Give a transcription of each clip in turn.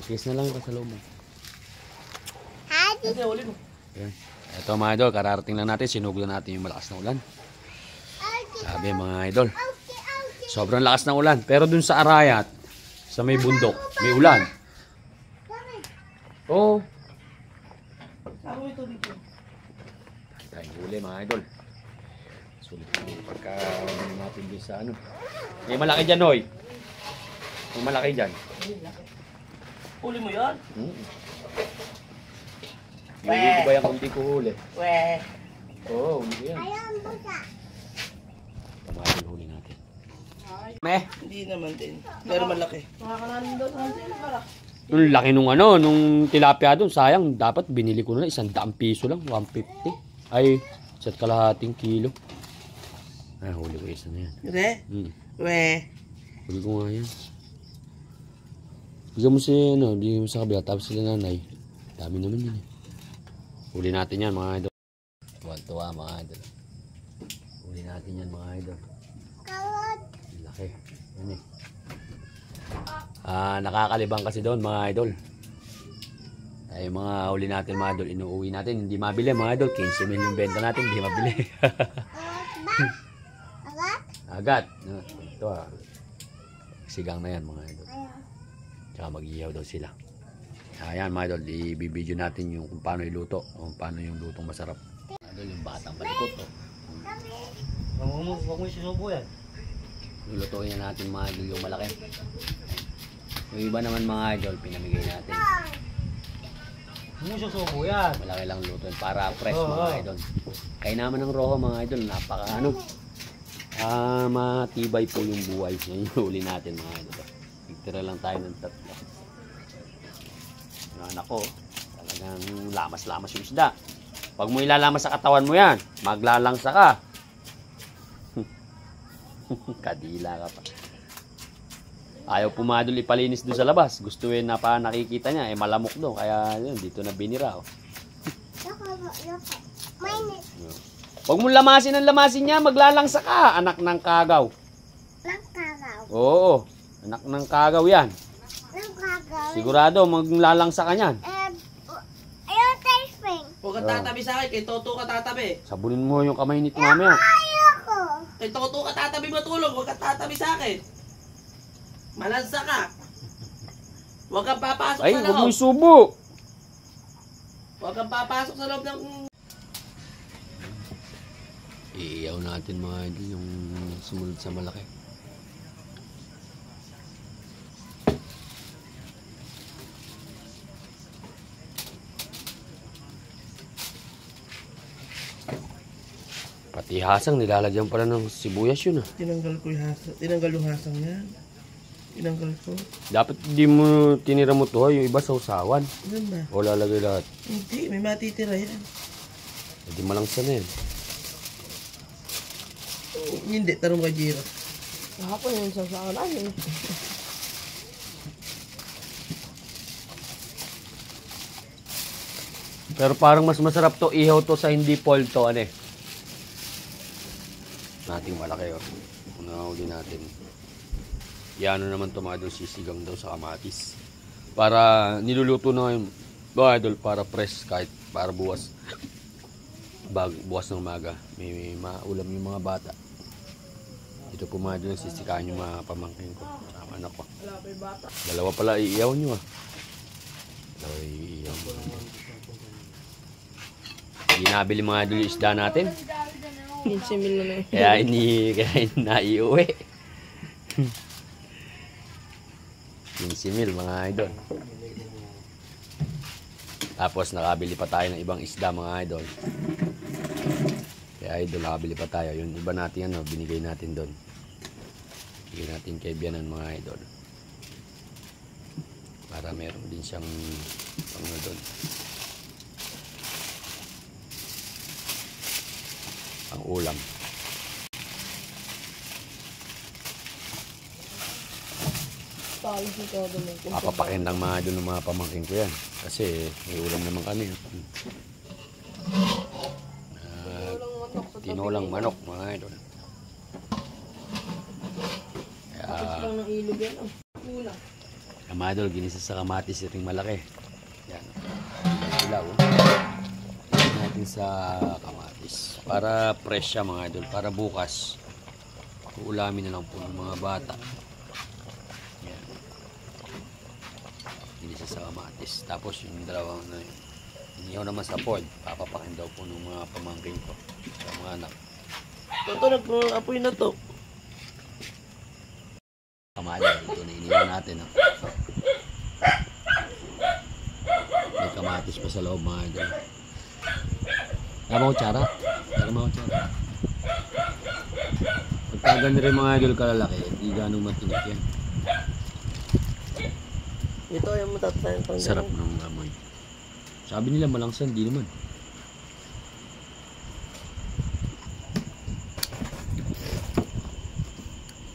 Kiss na lang ka sa loob mo. Hadi. Ayan. Ito mga idol, kararating lang natin. Sinuglo natin yung malakas na ulan. Sabi mga idol, sobrang lakas ng ulan. Pero dun sa Arayat, sa may bundok, may ulan. Oo. Tayong huli mga idol. Sulit po pagka natin din sa ano. May malaki dyan, Hoy. May malaki dyan. Huli mo yun? Hindi ko ba yan kung hindi ko huli? Weh. Oo, huli yan. Pamahin huli natin. Meh? Hindi naman din. Pero malaki. Yung laki nung ano, nung tilapia doon, sayang, dapat binili ko na 100 piso lang, 150. Ay, 1.5 kilo. Ay, huli ko isa na yan. Re? Weh. Huli ko nga yan. Bigyan mo si, ano, bigyan mo sa kabila, tapos sila nanay. Dami naman yun eh. Huli natin yan mga idol. Tuwa-tuwa mga idol. Huli natin yan mga idol. Laki. Yan eh. Nakakalibang kasi doon mga idol. Ay mga huli natin mga idol, inuuwi natin. Hindi mabili mga idol. 15 mil yung benta natin, hindi mabili. Agat. Ito sigang na yan mga idol. Tsaka mag-ihaw daw sila. Ayan mga idol, i-video natin yung kung paano iluto. Kung paano yung lutong masarap. Idol, yung batang balikot. Huwag mo isusubo yan. Lulutuin natin mga idol yung malaki. Yung iba naman mga idol, pinamigay natin. Huwag mo isusubo yan. Malaki lang lutuin para fresh mga idol. Kaya naman ng roho mga idol, napaka ano. Matibay po yung buhay. Yan yung huli natin mga idol. Nagtira lang tayo ng 3. Yung anak ko, talagang lamas-lamas yung isda. Pag mo ilalamas sa katawan mo yan, maglalangsa ka. Kadila ka pa. Ayaw pumadol ipalinis doon sa labas. Gusto na pa nakikita niya, malamok doon. Kaya yun, dito na binira. Huwag mo lamasin ang lamasin niya, maglalangsa ka. Anak ng kagaw. Oo, anak ng kagaw yan. Sigurado, maglalangsa ka niyan. Ayaw tayo spring. Huwag kang tatabi sa akin, kay Toto ka tatabi. Sabunin mo yung kamay nito mamaya. Ayoko. Kay Toto ka tatabi matulog, huwag kang tatabi sa akin. Malansa ka. Huwag kang papasok Ay, sa huwag mo loob. isubo. Huwag kang papasok sa loob ng... Iiyaw natin mga idol yung sumunod sa malaki. Pati hasang, nilalagyan pala ng sibuyas yun ah. Tinanggal ko yung hasang. Tinanggal yung hasang yan. Tinanggal ko. Dapat hindi mo tinira mo to, yung iba sausawan. Ano ba? O lalagay lahat. Hindi, may matitira yan. Hindi malangsa na yan. Hindi, tarong kay Jiro. Kahapon yun sa namin. Pero parang mas masarap to, ihaw to sa hindi polto, ano eh. Nating malaki oh. Unahuli natin. Yan naman to mga idol, sisigang daw sa kamatis. Para niluluto na yung mga idol para fresh kahit para buwas. Buwas ng umaga. May maulam yung mga bata. Ito po mga idol, sisikahan yung mga pamangkin ko. Sama anak ko. Dalawa pala iiyaw nyo ah. Dalawa iiyaw mo. Hindi nabili mga idol yung isda natin. 15 mil na Kaya naiuwi. 15 mil mga idol. Tapos nakabili pa tayo ng ibang isda mga idol. Kaya idol, nakabili pa tayo. Yung iba natin ano, binigay natin doon. Binigay natin kay Bianan mga idol. Para meron din siyang pang doon. Ang ulam. Papapakin lang mga doon ng mga pamangkin ko yan. Kasi may ulam naman kami. Tinolang manok mga idol. Tapos lang ng ilog yan. Kulang. Mga idol, ginisa sa kamatis ito malaki. Yan. Ilaw. Ilagay natin sa kamatis. Para fresh siya mga idol. Para bukas, uulamin na lang po ng mga bata. Yan. Ginisa sa kamatis. Tapos yung dalawang inihaw naman sa pod. Papapakin daw po ng mga pamangkin ko. Sa mga anak. Ito, nag-apoy na to. Kamadal, ito na inihaw natin. Oh. May kamatis pa sa loob mga idol. Tama ko tsara. Tama ko tsara. Pagka ganda rin mga idol kalalaki, hindi ganong matinik yan. Ito yung matatayan pang Sarap ng amoy. Sabi nila malangsan, di naman.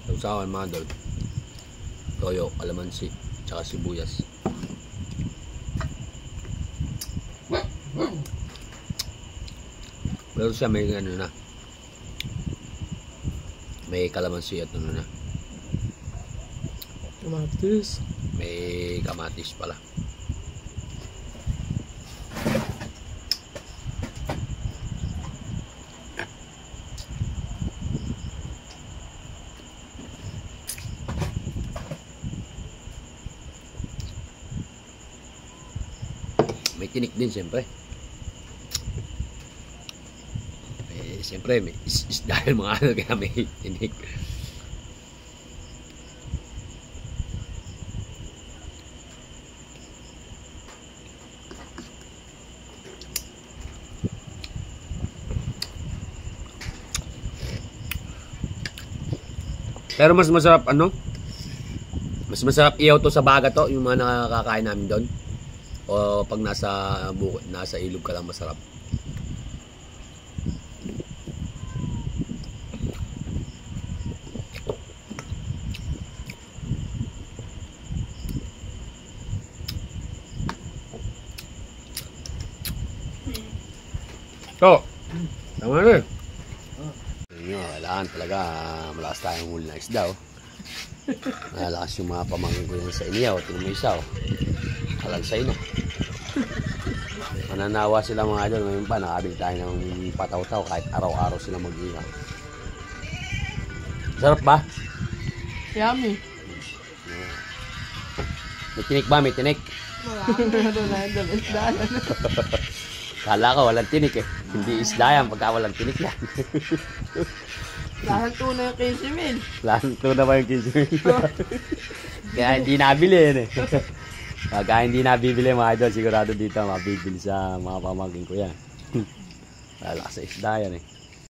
Sausawan mga idol. Toyo, kalamansi, tsaka sibuyas. Pero siya may ano na. May kalamansi at ano na. Kamatis. May kamatis pala. May tinik din siyempre. Siyempre, may isda yung mga ano, kaya may tinik. Pero mas masarap ano? Mas masarap iyaw to sa baga to, yung mga nakakakain namin doon. O pag nasa bukod, nasa ilog ka lang masarap. So, tama na. Yun, kailangan talaga malakas tayong huli na isda. Oh. Malakas yung mga pamangkin ko yan sa iniyaw. Tingnan mo isa. Oh. Kalagsay na. Mananawa sila mga idol. Ngayon pa, nakabili tayo ng pataw-taw kahit araw-araw sila mag-ihaw. Sarap ba? Yummy. May tinik ba? May tinik? Wala. Kala ko walang tinik eh. Hindi isda yan pagka walang tinik yan. Lahat tuna yung 15,000. Lanto na ba yung kismin? Kaya hindi nabili yan eh. Pagka hindi nabibili mga idol, sigurado dito mabibili sa mga pamangkin ko yan. Lalakas sa isda yan eh.